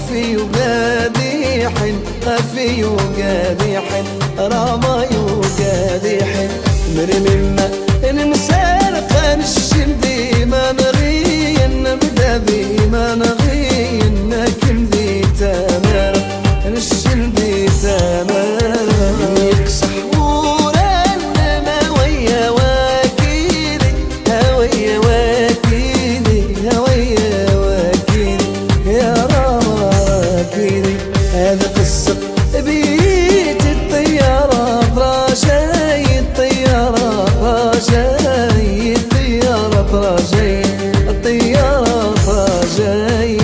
خفي وقادح خفي وقادح رماي وقادح مرمنا نمسار خان الشمدي ما نغي نبدا بي ما نغي نكم ذي تمر الشمدي تمر يقصح ورنا ما ويا واكيدي هويا واكيدي هويا واكيدي يا راما واكيدي هذا قصة بيت الطيارة براشاي الطيارة براشاي الطيارة براشاي الطيارة براشاي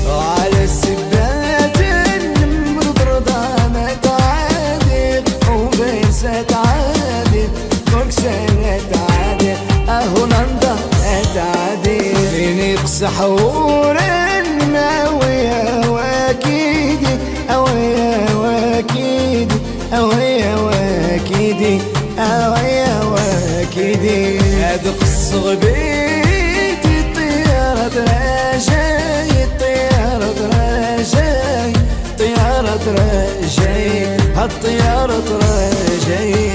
وعلى السبات النمرض رضا ما تعادل وبيسة تعادل كل سنة تعادل اهو ننضى تعادل فيني يقصح ورنا ويا واكيدي اويا واكيدي اويا واكيدي اويا واكيدي هذا قصة بيت الطيارة راجاي الطيارة راجاي الطيارة راجاي الطيارة راجاي